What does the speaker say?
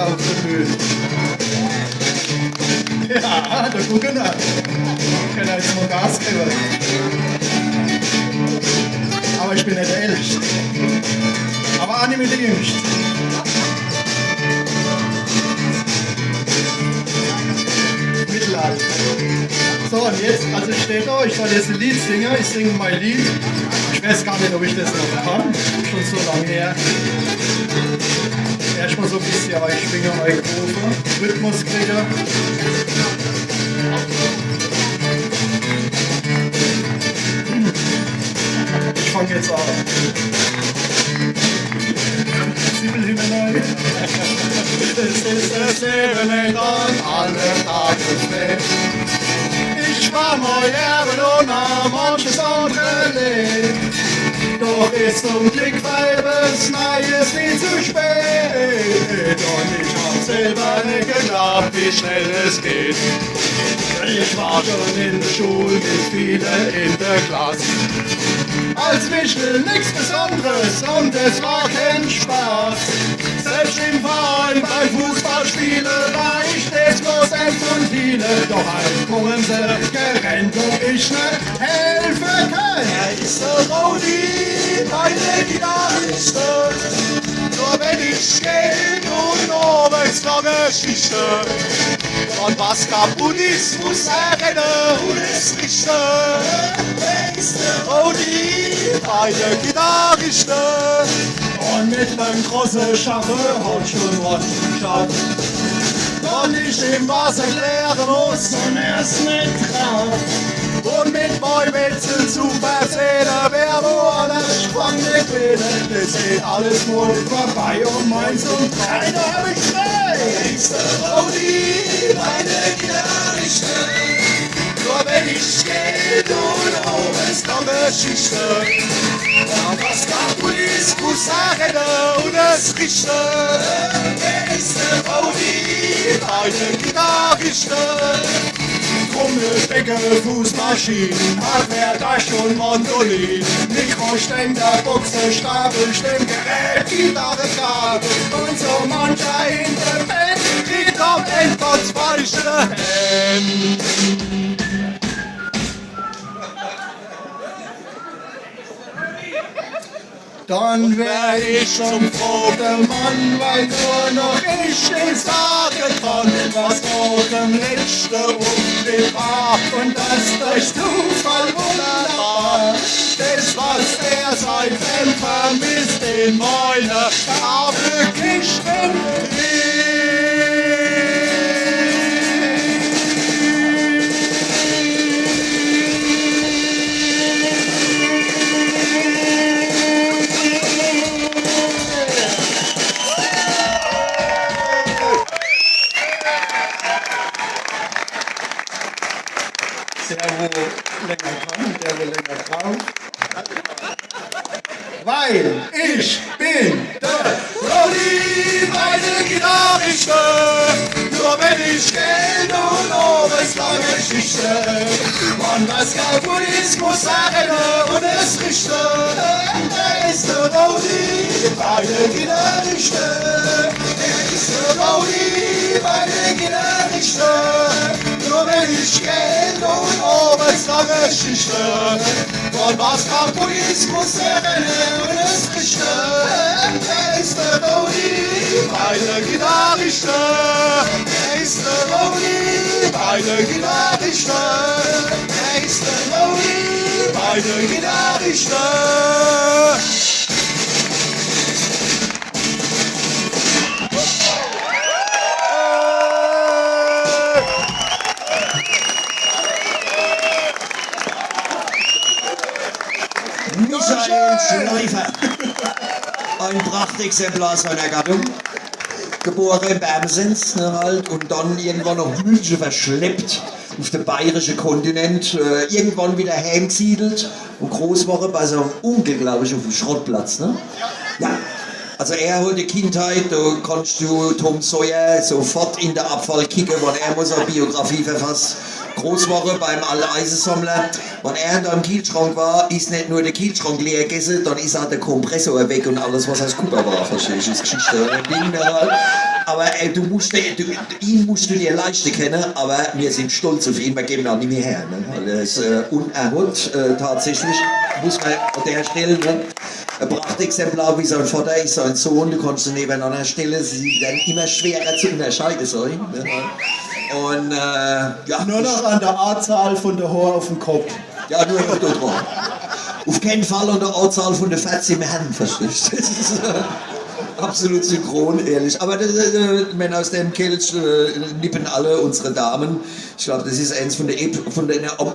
auf der Bühne. Ja, da gucken wir. Ich kann jetzt mal Gas geben. Aber ich bin nicht der Älteste. Aber auch nicht mit der Jüngsten. Mittelalter. So, und jetzt, also ich stehe da, ich soll jetzt ein Lied singen. Ich singe mein Lied. Ich weiß gar nicht, ob ich das noch kann. Schon so lange her. Erstmal so ein bisschen, aber ich schwinge mein Groove. Rhythmus kriege. Ich fange jetzt an. Siebelhimmelei. Es ist das Leben nicht an alle Tageswelt. Ich war mal Erben und an manches andere Leben. Doch ist zum Glück Weibes Neues nie zu spät. Und ich hab selber nicht geglaubt, wie schnell es geht. Ich war schon in der Schule mit vielen in der Klasse. Als Michel nichts Besonderes und es war kein Spaß. Selbst im Verein bei Fußballspielen war ich stets bloß ein von vielen. Doch ein kommen sie gerannt, wo ich nicht helfen kann. Er ist der Rodi, meine Gitarriste. Nur wenn ich Geld und Arbeitslange Geschichte. Und was kaputt ist, muss er rennen und es richten. Er ist der Rodi, meine Gitarriste. Und mit nem großen Schaffe hat schon was geschafft. Und ich ihm was erklären muss und er ist nicht drauf. Und mit meinem Wetzel zu erzählen, wer woanders sprang nicht wieder. Das geht alles wohl vorbei und meins und keiner hab ich frei. Ist der Rodi, meine Gitarriste. Nur wenn ich Geld und Ohrens komme Geschichte. Und was kaputt ist, muss er rennen und es richten. Wer ist der Rodi, meine Gitarriste. Trommel, Stecker, Fußmaschinen, Hardware, Dash und Mandolin, Mikroständer, Buchse, Stapel, Stimmgerät, Gitarre, Kabel und so mancher in der Band kriegt am Ende das falsche Hemd. Dann wär ich zum frohen Mann, weil nur noch ich ihn sagen kann, was vor dem letzten Unglück war und das durch Zufall wunderbar. Das, was er seit dem vermisst in meiner verglücklichten der wo länger braucht. Weil ich bin der Rodi, meine Gitarriste. Nur wenn ich Geld und Ohrenslange Geschichte. Und was kaputt ist, muss er rennen und es richten. Er ist der Rodi, meine Gitarriste. Er ist der Rodi, meine Gitarriste. Nur wenn ich Geld und Ohrenslange Geschichte. Und was kaputt ist, muss er rennen und es richten. Er ist der Rodi, meine Gitarriste. Er ist der Rodi, meine Gitarriste. Er ist der Rodi, meine Gitarriste. Michael Schleifer, ein Prachtexemplar seiner Gattung, geboren in Bermsens halt, und dann irgendwann nach München verschleppt, auf den bayerischen Kontinent, irgendwann wieder heimgesiedelt und groß geworden bei seinem Onkel, glaube ich, auf dem Schrottplatz. Ne? Ja. Also er hat die Kindheit, da kannst du Tom Sawyer sofort in der Abfall kicken, weil er muss eine Biografie verfasst. Großwoche beim Eisensammler. Wenn er da im Kühlschrank war, ist nicht nur der Kühlschrank leer gegessen, dann ist auch der Kompressor weg und alles, was aus Kuba war. Verstehst du? Das ist Geschichte. Aber ihn musst du dir leisten können, aber wir sind stolz auf ihn, wir geben auch nicht mehr her. Ne? Weil und er hat tatsächlich, muss man an der Stelle, ne, ein Prachtexemplar wie sein Vater ist sein Sohn, du kannst sie nebeneinander stellen, sie werden immer schwerer zu unterscheiden sein. Ne? Und ja, Nur noch an der Anzahl von der Haare auf dem Kopf. ja, nur noch da dran. Auf keinen Fall an der Anzahl von den 14 Herren, verstehst du? Das ist absolut synchron, ehrlich. Aber wenn aus dem Kelch nippen alle unsere Damen. Ich glaube, das ist eins von den